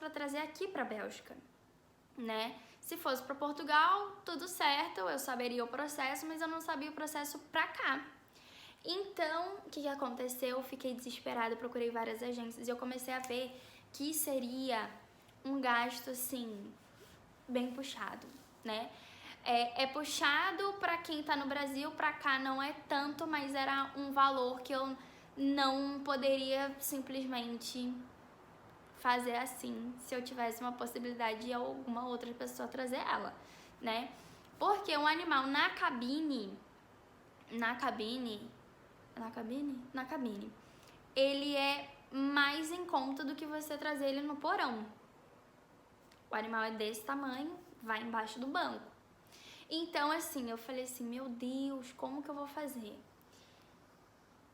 para trazer aqui para Bélgica, né? Se fosse para Portugal, tudo certo, eu saberia o processo, mas eu não sabia o processo para cá. Então, o que aconteceu? Eu fiquei desesperada, procurei várias agências e eu comecei a ver que seria um gasto, assim, bem puxado, né? É puxado para quem tá no Brasil, para cá não é tanto, mas era um valor que eu não poderia simplesmente fazer assim se eu tivesse uma possibilidade de alguma outra pessoa trazer ela, né? Porque um animal na cabine, ele é mais em conta do que você trazer ele no porão. O animal é desse tamanho, vai embaixo do banco. Então, assim, eu falei assim, meu Deus, como que eu vou fazer?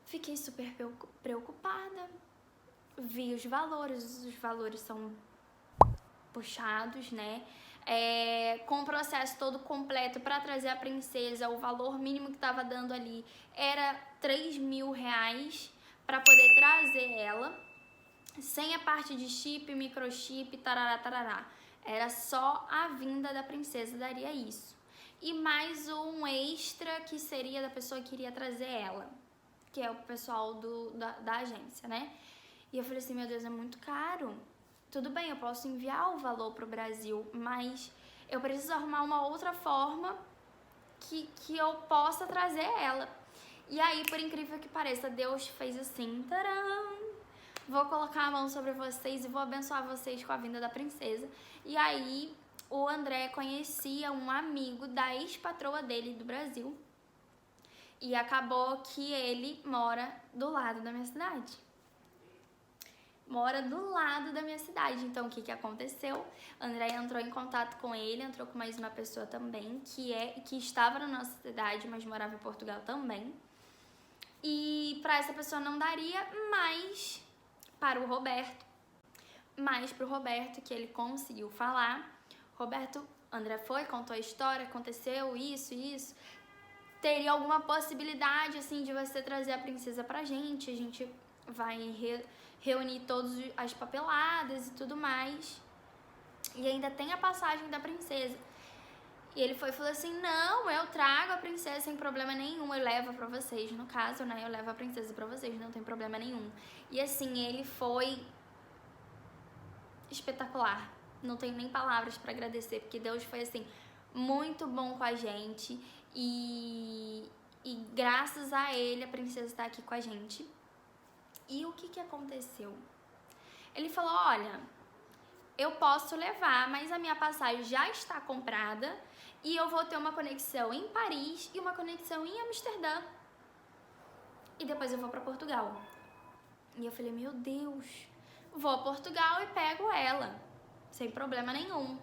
Fiquei super preocupada. Vi os valores são puxados, né? Com o processo todo completo para trazer a princesa, o valor mínimo que tava dando ali era 3 mil reais para poder trazer ela, sem a parte de chip, microchip, tarará, tarará. Era só a vinda da princesa, daria isso. E mais um extra que seria da pessoa que iria trazer ela, que é o pessoal da agência, né? E eu falei assim, meu Deus, é muito caro. Tudo bem, eu posso enviar o valor pro Brasil, mas eu preciso arrumar uma outra forma que eu possa trazer ela. E aí, por incrível que pareça, Deus fez assim, tcharam! Vou colocar a mão sobre vocês e vou abençoar vocês com a vinda da princesa. E aí, o André conhecia um amigo da ex-patroa dele do Brasil. E acabou que ele mora do lado da minha cidade. Então, o que aconteceu? André entrou em contato com ele, entrou com mais uma pessoa também, que estava na nossa cidade, mas morava em Portugal também. E para essa pessoa não daria, mas para o Roberto. Mas para o Roberto, que ele conseguiu falar. André foi, contou a história, aconteceu isso. Teria alguma possibilidade, assim, de você trazer a princesa pra gente. A gente vai reunir todas as papeladas e tudo mais. E ainda tem a passagem da princesa. E ele falou assim, não, eu trago a princesa sem problema nenhum. Eu levo pra vocês, no caso, né? Eu levo a princesa pra vocês, não tem problema nenhum. E assim, ele foi espetacular. Não tenho nem palavras pra agradecer, porque Deus foi, assim, muito bom com a gente. E graças a ele, a princesa tá aqui com a gente. E o que aconteceu? Ele falou, olha, eu posso levar, mas a minha passagem já está comprada e eu vou ter uma conexão em Paris e uma conexão em Amsterdã. E depois eu vou pra Portugal. E eu falei, meu Deus, vou a Portugal e pego ela, sem problema nenhum.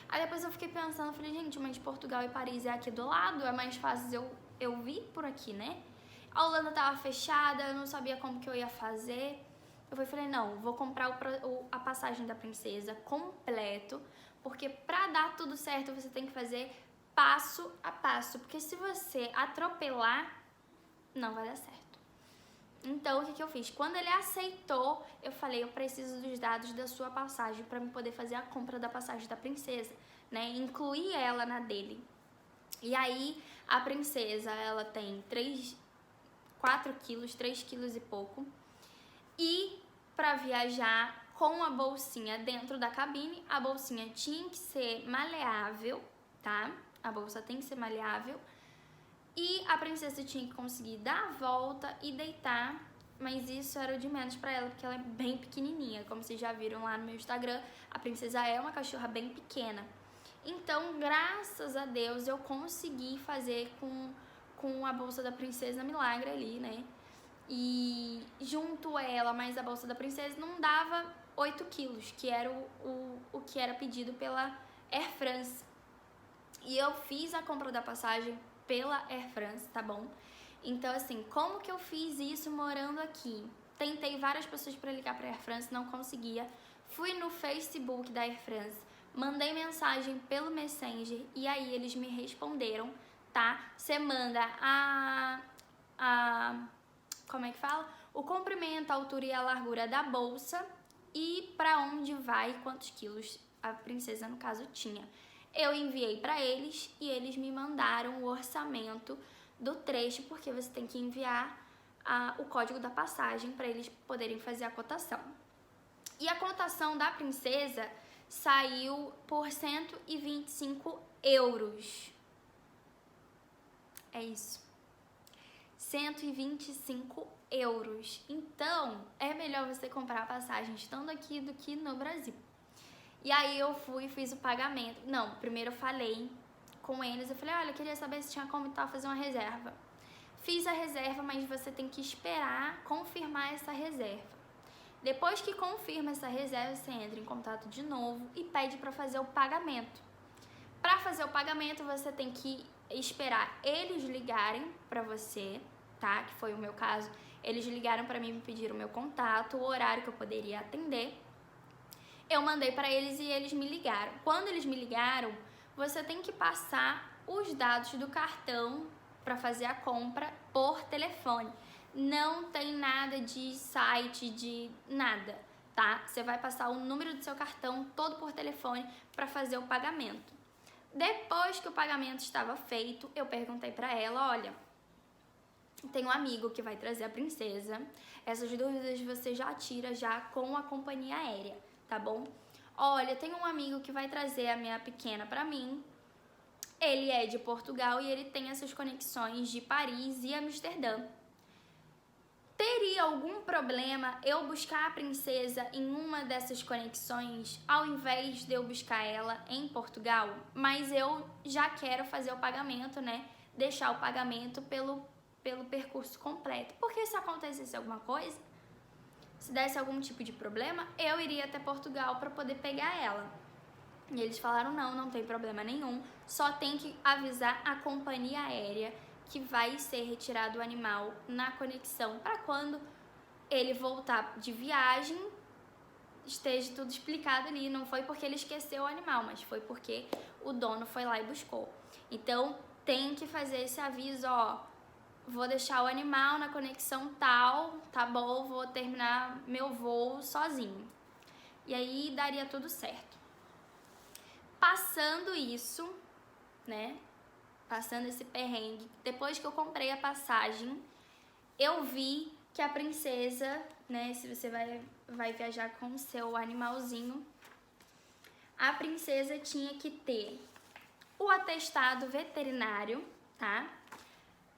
Aí depois eu fiquei pensando, falei, gente, mas Portugal e Paris é aqui do lado, é mais fácil eu vir por aqui, né? A Holanda tava fechada, eu não sabia como que eu ia fazer. Eu falei, não, vou comprar a passagem da princesa completo, porque pra dar tudo certo você tem que fazer passo a passo, porque se você atropelar, não vai dar certo. Então, o que eu fiz? Quando ele aceitou, eu falei, eu preciso dos dados da sua passagem para poder fazer a compra da passagem da princesa, né? Incluir ela na dele. E aí, a princesa, ela tem 4 quilos, 3 quilos e pouco. E para viajar com a bolsinha dentro da cabine, a bolsinha tinha que ser maleável, tá? A bolsa tem que ser maleável. E a princesa tinha que conseguir dar a volta e deitar, mas isso era o de menos pra ela, porque ela é bem pequenininha. Como vocês já viram lá no meu Instagram, a princesa é uma cachorra bem pequena. Então, graças a Deus, eu consegui fazer com a bolsa da princesa milagre ali, né? E junto ela, mais a bolsa da princesa, não dava 8 quilos, que era o que era pedido pela Air France. E eu fiz a compra da passagem pela Air France, tá bom? Então, assim, como que eu fiz isso morando aqui? Tentei várias pessoas para ligar pra Air France, não conseguia. Fui no Facebook da Air France, mandei mensagem pelo Messenger e aí eles me responderam, tá? Você manda como é que fala? O comprimento, a altura e a largura da bolsa e para onde vai, quantos quilos a princesa, no caso, tinha. Eu enviei para eles e eles me mandaram o orçamento do trecho, porque você tem que enviar o código da passagem para eles poderem fazer a cotação. E a cotação da princesa saiu por 125 euros. É isso. 125 euros. Então, é melhor você comprar a passagem estando aqui do que no Brasil. E aí eu fui e fiz o pagamento. Não, primeiro eu falei com eles. Eu falei, olha, eu queria saber se tinha como fazer uma reserva. Fiz a reserva, mas você tem que esperar confirmar essa reserva. Depois que confirma essa reserva, você entra em contato de novo e pede para fazer o pagamento. Para fazer o pagamento, você tem que esperar eles ligarem para você, tá? Que foi o meu caso. Eles ligaram para mim e me pediram o meu contato, o horário que eu poderia atender. Eu mandei para eles e eles me ligaram. Quando eles me ligaram, você tem que passar os dados do cartão para fazer a compra por telefone. Não tem nada de site, de nada, tá? Você vai passar o número do seu cartão todo por telefone para fazer o pagamento. Depois que o pagamento estava feito, eu perguntei para ela, olha, tem um amigo que vai trazer a princesa. Essas dúvidas você já tira já com a companhia aérea, tá bom? Olha, tem um amigo que vai trazer a minha pequena para mim. Ele é de Portugal e ele tem essas conexões de Paris e Amsterdã. Teria algum problema eu buscar a princesa em uma dessas conexões ao invés de eu buscar ela em Portugal? Mas eu já quero fazer o pagamento, né? Deixar o pagamento pelo percurso completo. Porque se acontecesse alguma coisa, se desse algum tipo de problema, eu iria até Portugal para poder pegar ela. E eles falaram, não tem problema nenhum, só tem que avisar a companhia aérea que vai ser retirado o animal na conexão para quando ele voltar de viagem esteja tudo explicado ali. Não foi porque ele esqueceu o animal, mas foi porque o dono foi lá e buscou. Então tem que fazer esse aviso, ó, vou deixar o animal na conexão tal, tá bom, vou terminar meu voo sozinho. E aí daria tudo certo. Passando isso, né? Passando esse perrengue, depois que eu comprei a passagem, eu vi que a princesa, né, se você vai viajar com o seu animalzinho, a princesa tinha que ter o atestado veterinário, tá?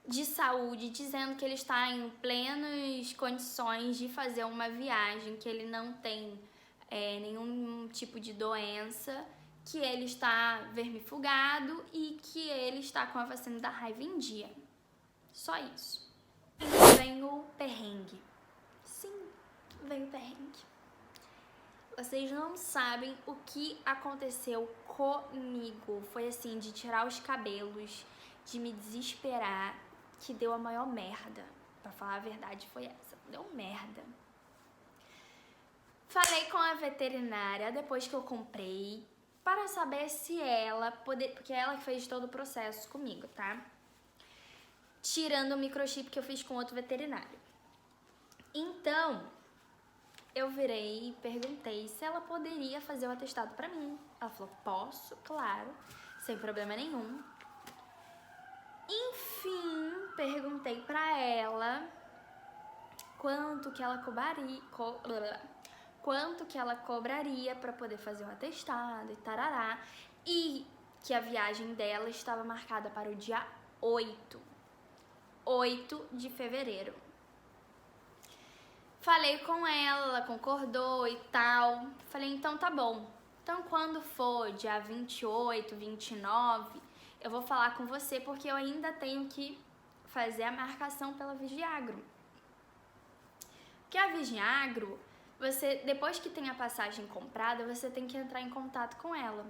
De saúde, dizendo que ele está em plenas condições de fazer uma viagem, que ele não tem nenhum tipo de doença, que ele está vermifugado e que ele está com a vacina da raiva em dia. Só isso. E vem o perrengue. Sim, vem o perrengue. Vocês não sabem o que aconteceu comigo. Foi assim, de tirar os cabelos, de me desesperar, que deu a maior merda. Pra falar a verdade, foi essa. Deu merda. Falei com a veterinária depois que eu comprei, para saber se ela porque é ela que fez todo o processo comigo, tá? Tirando o microchip que eu fiz com outro veterinário. Então, eu virei e perguntei se ela poderia fazer o atestado pra mim. Ela falou, posso, claro, sem problema nenhum. Enfim, perguntei pra ela quanto que ela cobraria para poder fazer o atestado e tarará, e que a viagem dela estava marcada para o dia 8 de fevereiro. Falei com ela concordou e tal. Falei, então tá bom. Então quando for dia 28, 29, eu vou falar com você, porque eu ainda tenho que fazer a marcação pela Vigiagro. Porque a Vigiagro, você, depois que tem a passagem comprada, você tem que entrar em contato com ela.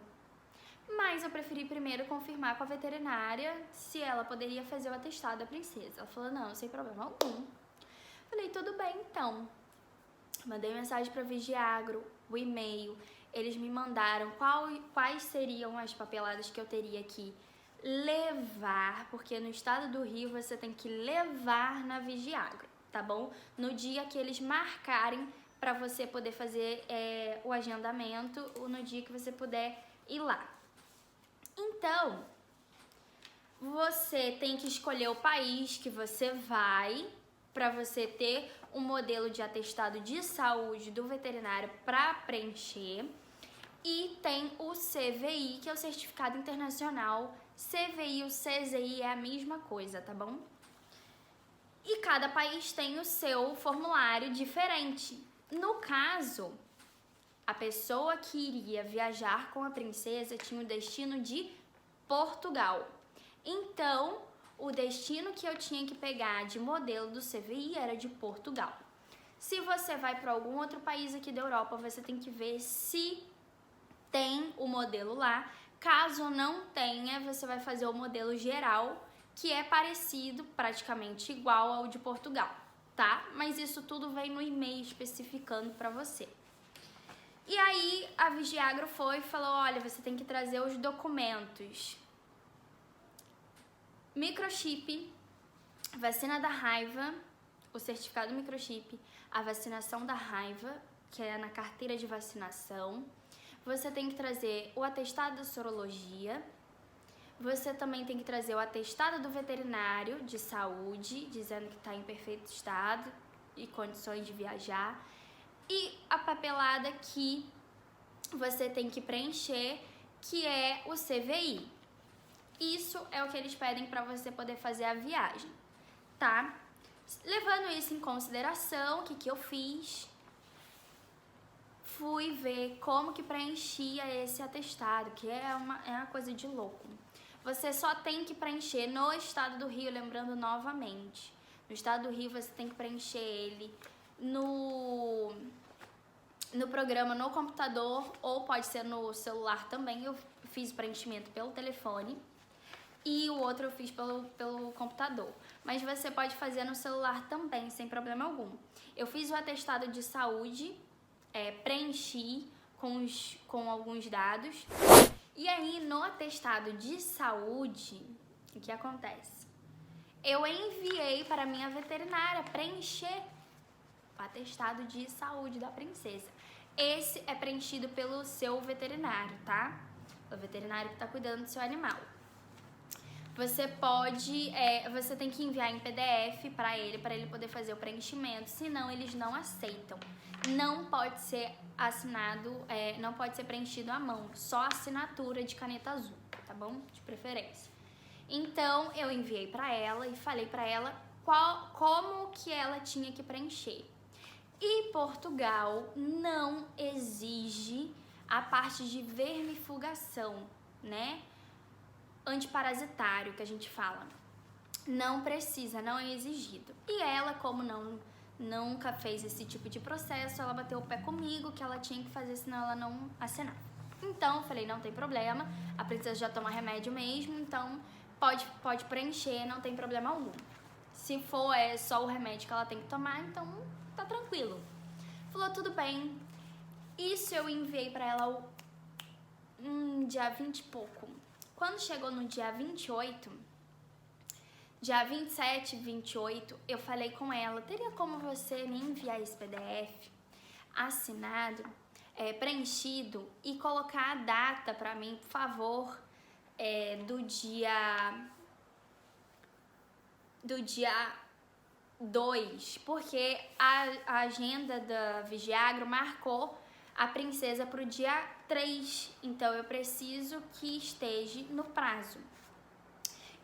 Mas eu preferi primeiro confirmar com a veterinária se ela poderia fazer o atestado da princesa. Ela falou, não, sem problema algum. Falei, tudo bem então. Mandei mensagem para a Vigiagro, o e-mail. Eles me mandaram quais seriam as papeladas que eu teria que levar, porque no estado do Rio você tem que levar na Vigiagro, tá bom? No dia que eles marcarem para você poder fazer o agendamento no dia que você puder ir lá. Então, você tem que escolher o país que você vai para você ter um modelo de atestado de saúde do veterinário para preencher. E tem o CVI, que é o Certificado Internacional. CVI e o CZI é a mesma coisa, tá bom? E cada país tem o seu formulário diferente. No caso, a pessoa que iria viajar com a princesa tinha o destino de Portugal. Então, o destino que eu tinha que pegar de modelo do CVI era de Portugal. Se você vai para algum outro país aqui da Europa, você tem que ver se tem o modelo lá. Caso não tenha, você vai fazer o modelo geral, que é parecido, praticamente igual ao de Portugal, tá? Mas isso tudo vem no e-mail especificando para você. E aí a Vigiagro foi e falou, olha, você tem que trazer os documentos. Microchip, vacina da raiva, o certificado do microchip, a vacinação da raiva, que é na carteira de vacinação. Você tem que trazer o atestado da sorologia. Você também tem que trazer o atestado do veterinário de saúde, dizendo que está em perfeito estado e condições de viajar. E a papelada que você tem que preencher, que é o CVI. Isso é o que eles pedem para você poder fazer a viagem, tá? Levando isso em consideração, o que eu fiz? Fui ver como que preenchia esse atestado, que é uma coisa de louco. Você só tem que preencher no estado do Rio, lembrando novamente. No estado do Rio você tem que preencher ele no programa, no computador, ou pode ser no celular também. Eu fiz o preenchimento pelo telefone e o outro eu fiz pelo computador. Mas você pode fazer no celular também, sem problema algum. Eu fiz o atestado de saúde, preenchi com alguns dados. E aí, no atestado de saúde, o que acontece? Eu enviei para a minha veterinária preencher o atestado de saúde da princesa. Esse é preenchido pelo seu veterinário, tá? O veterinário que está cuidando do seu animal. Você você tem que enviar em PDF para ele poder fazer o preenchimento, senão eles não aceitam. Não pode ser assinado, não pode ser preenchido à mão, só assinatura de caneta azul, tá bom? De preferência. Então, eu enviei para ela e falei para ela como que ela tinha que preencher. E Portugal não exige a parte de vermifugação, né? Antiparasitário, que a gente fala. Não precisa, não é exigido. E ela, como nunca fez esse tipo de processo, ela bateu o pé comigo que ela tinha que fazer, senão ela não assinava. Então, eu falei, não tem problema, a princesa já toma remédio mesmo, então pode preencher, não tem problema algum. Se for só o remédio que ela tem que tomar, então tá tranquilo. Falou, tudo bem. Isso eu enviei pra ela dia 20 e pouco. Quando chegou no dia 28, dia 27, 28, eu falei com ela, teria como você me enviar esse PDF assinado, preenchido e colocar a data pra mim, por favor, do dia 2, porque a agenda da Vigiagro marcou a princesa pro dia 3, então eu preciso que esteja no prazo.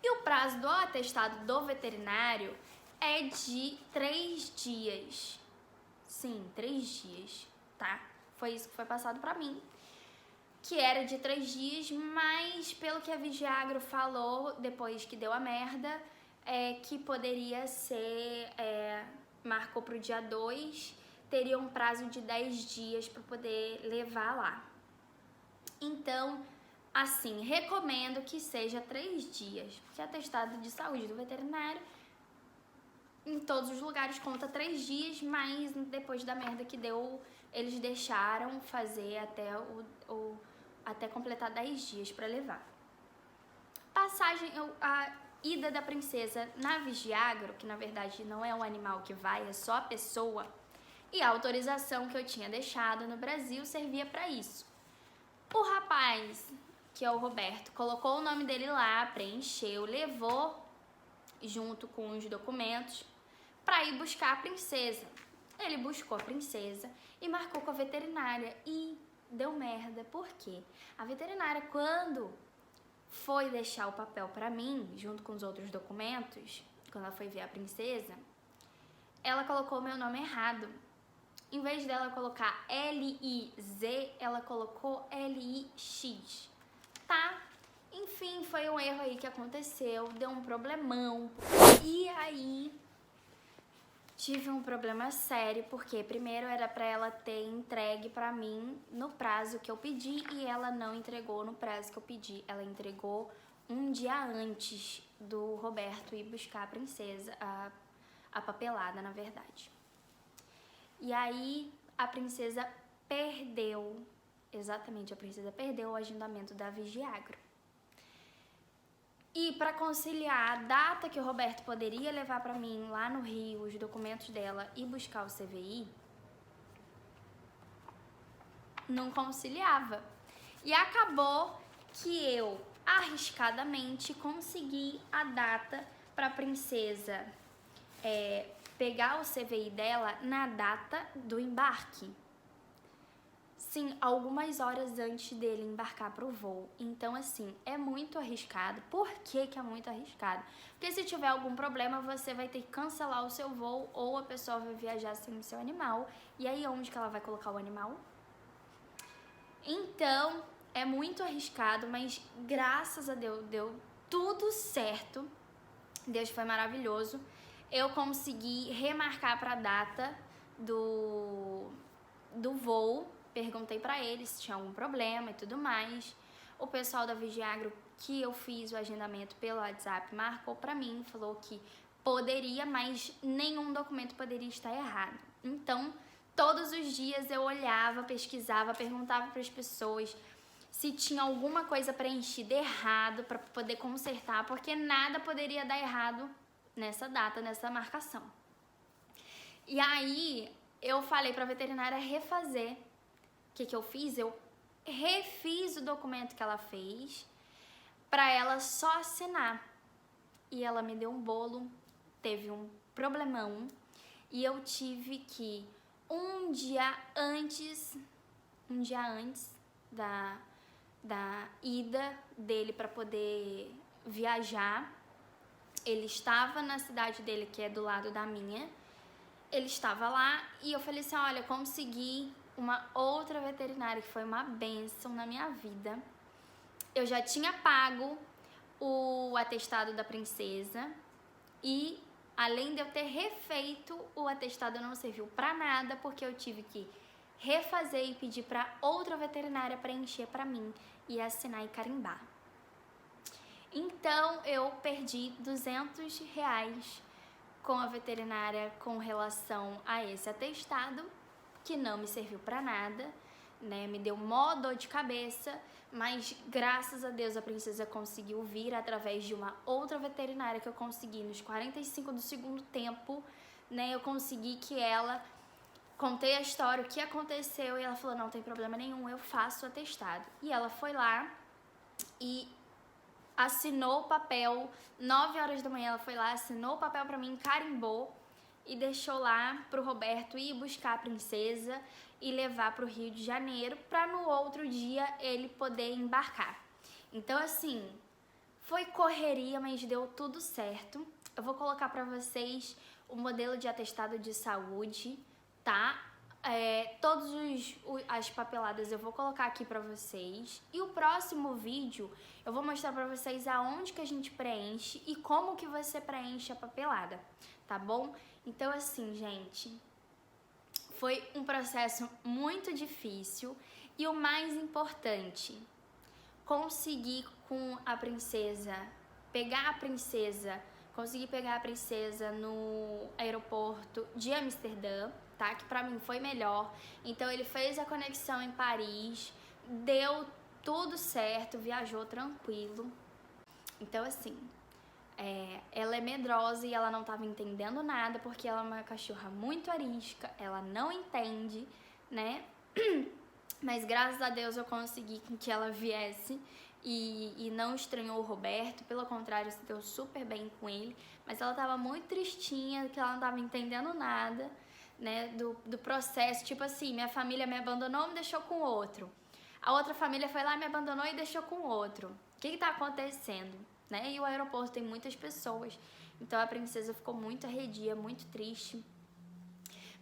E o prazo do atestado do veterinário é de 3 dias. Sim, 3 dias, tá? Foi isso que foi passado pra mim, que era de 3 dias, mas pelo que a Vigiagro falou, depois que deu a merda, que poderia ser, marcou pro dia 2, teria um prazo de 10 dias para poder levar lá. Então, assim, recomendo que seja 3 dias, porque atestado de saúde do veterinário, em todos os lugares conta 3 dias, mas depois da merda que deu, eles deixaram fazer até completar 10 dias para levar. Passagem, a ida da princesa na Vigiagro, que na verdade não é um animal que vai, é só a pessoa, E a autorização que eu tinha deixado no Brasil servia para isso. O rapaz, que é o Roberto, colocou o nome dele lá, preencheu, levou junto com os documentos para ir buscar a princesa. Ele buscou a princesa e marcou com a veterinária e deu merda. Por quê? A veterinária, quando foi deixar o papel para mim, junto com os outros documentos, quando ela foi ver a princesa, ela colocou meu nome errado. Em vez dela colocar L-I-Z, ela colocou L-I-X, tá? Enfim, foi um erro aí que aconteceu, deu um problemão. E aí, tive um problema sério, porque primeiro era pra ela ter entregue pra mim no prazo que eu pedi e ela não entregou no prazo que eu pedi. Ela entregou um dia antes do Roberto ir buscar a princesa, a papelada, na verdade. E aí, a princesa perdeu, exatamente, a princesa perdeu o agendamento da Vigiagro. E para conciliar a data que o Roberto poderia levar para mim lá no Rio, os documentos dela e buscar o CVI, não conciliava. E acabou que eu, arriscadamente, consegui a data para a princesa pegar o CVI dela na data do embarque. Sim, algumas horas antes dele embarcar para o voo. Então, assim, é muito arriscado. Por que que é muito arriscado? Porque se tiver algum problema, você vai ter que cancelar o seu voo ou a pessoa vai viajar sem o seu animal. E aí, onde que ela vai colocar o animal? Então, é muito arriscado, mas graças a Deus deu tudo certo. Deus foi maravilhoso. Eu consegui remarcar para a data do voo. Perguntei pra eles se tinha algum problema e tudo mais. O pessoal da Vigiagro, que eu fiz o agendamento pelo WhatsApp, marcou pra mim, falou que poderia, mas nenhum documento poderia estar errado. Então, todos os dias eu olhava, pesquisava, perguntava para as pessoas se tinha alguma coisa preenchida errado para poder consertar, porque nada poderia dar errado nessa data, nessa marcação. E aí, eu falei pra veterinária refazer. O que eu fiz? Eu refiz o documento que ela fez para ela só assinar. E ela me deu um bolo, teve um problemão e eu tive que um dia antes da ida dele para poder viajar, ele estava na cidade dele, que é do lado da minha. Ele estava lá e eu falei assim, olha, consegui uma outra veterinária que foi uma bênção na minha vida. Eu já tinha pago o atestado da princesa e, além de eu ter refeito, o atestado não serviu pra nada, porque eu tive que refazer e pedir pra outra veterinária preencher pra mim e assinar e carimbar. Então, eu perdi R$200 com a veterinária com relação a esse atestado, que não me serviu pra nada, né? Me deu mó dor de cabeça, mas graças a Deus a princesa conseguiu vir através de uma outra veterinária que eu consegui nos 45 do segundo tempo, né? Eu consegui que ela... Contei a história, o que aconteceu, e ela falou, não tem problema nenhum, eu faço o atestado. E ela foi lá e assinou o papel, 9 horas da manhã ela foi lá, assinou o papel pra mim, carimbou e deixou lá pro Roberto ir buscar a princesa e levar pro Rio de Janeiro pra no outro dia ele poder embarcar. Então, assim, foi correria, mas deu tudo certo. Eu vou colocar pra vocês o modelo de atestado de saúde, tá? Todas as papeladas eu vou colocar aqui pra vocês. E o próximo vídeo eu vou mostrar pra vocês aonde que a gente preenche e como que você preenche a papelada, tá bom? Então, assim, gente, foi um processo muito difícil e o mais importante, conseguir com a princesa, consegui pegar a princesa no aeroporto de Amsterdã, tá? Que pra mim foi melhor. Então ele fez a conexão em Paris, deu tudo certo, viajou tranquilo. Então, assim, ela é medrosa e ela não estava entendendo nada, porque ela é uma cachorra muito arisca, ela não entende, né? Mas graças a Deus eu consegui que ela viesse e não estranhou o Roberto, pelo contrário, se deu super bem com ele, mas ela tava muito tristinha, que ela não tava entendendo nada, né, do processo, tipo assim, minha família me abandonou, me deixou com outro, a outra família foi lá, me abandonou e deixou com outro, o que tá acontecendo, né, e o aeroporto tem muitas pessoas, então a princesa ficou muito arredia, muito triste.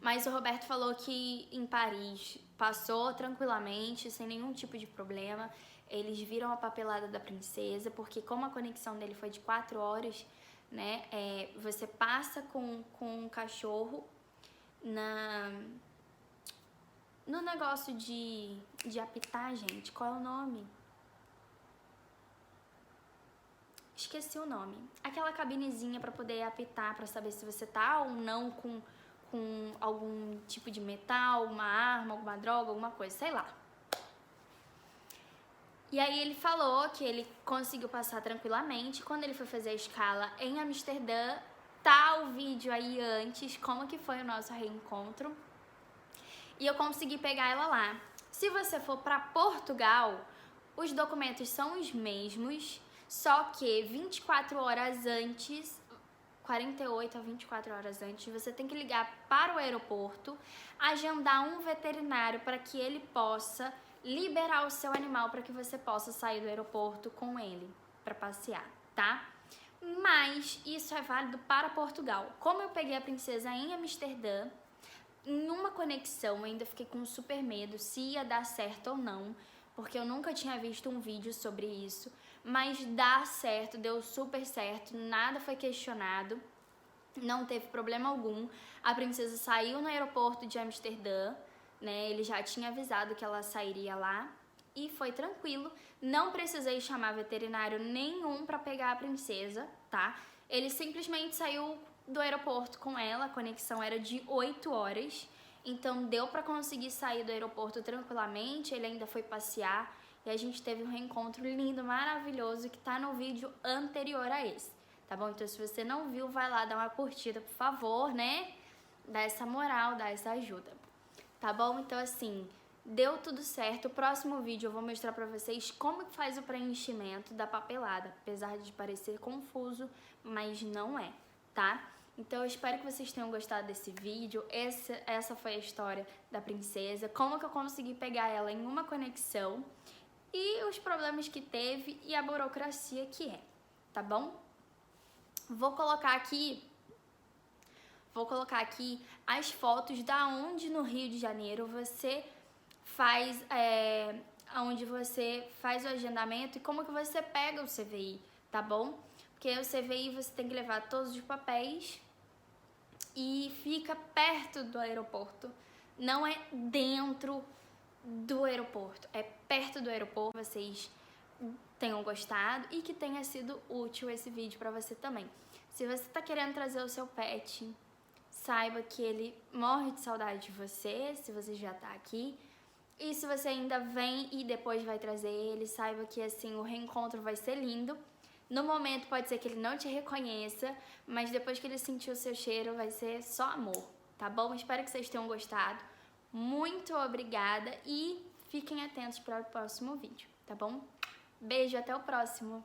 Mas o Roberto falou que em Paris passou tranquilamente, sem nenhum tipo de problema. Eles viram a papelada da princesa, porque como a conexão dele foi de 4 horas, né? Você passa com um cachorro no negócio de apitar, gente. Qual é o nome? Esqueci o nome. Aquela cabinezinha para poder apitar, para saber se você tá ou não com algum tipo de metal, uma arma, alguma droga, alguma coisa, sei lá. E aí ele falou que ele conseguiu passar tranquilamente. Quando ele foi fazer a escala em Amsterdã, tá o vídeo aí antes, como que foi o nosso reencontro. E eu consegui pegar ela lá. Se você for para Portugal, os documentos são os mesmos, só que 24 horas antes, 48 a 24 horas antes, você tem que ligar para o aeroporto, agendar um veterinário para que ele possa liberar o seu animal para que você possa sair do aeroporto com ele para passear, tá? Mas isso é válido para Portugal. Como eu peguei a princesa em Amsterdã, em uma conexão, eu ainda fiquei com super medo se ia dar certo ou não, porque eu nunca tinha visto um vídeo sobre isso, mas dá certo, deu super certo, nada foi questionado, não teve problema algum. A princesa saiu no aeroporto de Amsterdã, né? Ele já tinha avisado que ela sairia lá e foi tranquilo. Não precisei chamar veterinário nenhum para pegar a princesa, tá? Ele simplesmente saiu do aeroporto com ela, a conexão era de 8 horas, então deu para conseguir sair do aeroporto tranquilamente. Ele ainda foi passear e a gente teve um reencontro lindo, maravilhoso, que tá no vídeo anterior a esse, tá bom? Então se você não viu, vai lá dar uma curtida, por favor, né? Dá essa moral, dá essa ajuda, tá bom? Então assim, deu tudo certo. O próximo vídeo eu vou mostrar pra vocês como que faz o preenchimento da papelada, apesar de parecer confuso, mas não é, tá? Então eu espero que vocês tenham gostado desse vídeo. Essa foi a história da princesa, como que eu consegui pegar ela em uma conexão e os problemas que teve e a burocracia que é, tá bom? Vou colocar aqui as fotos da onde no Rio de Janeiro você faz, onde você faz o agendamento e como que você pega o CVI, tá bom? Porque o CVI você tem que levar todos os papéis e fica perto do aeroporto, não é dentro do aeroporto, é perto do aeroporto. Vocês tenham gostado e que tenha sido útil esse vídeo pra você também. Se você tá querendo trazer o seu pet, saiba que ele morre de saudade de você, se você já tá aqui. E se você ainda vem e depois vai trazer ele, saiba que assim o reencontro vai ser lindo. No momento pode ser que ele não te reconheça, mas depois que ele sentir o seu cheiro vai ser só amor, tá bom? Espero que vocês tenham gostado. Muito obrigada e fiquem atentos para o próximo vídeo, tá bom? Beijo, até o próximo!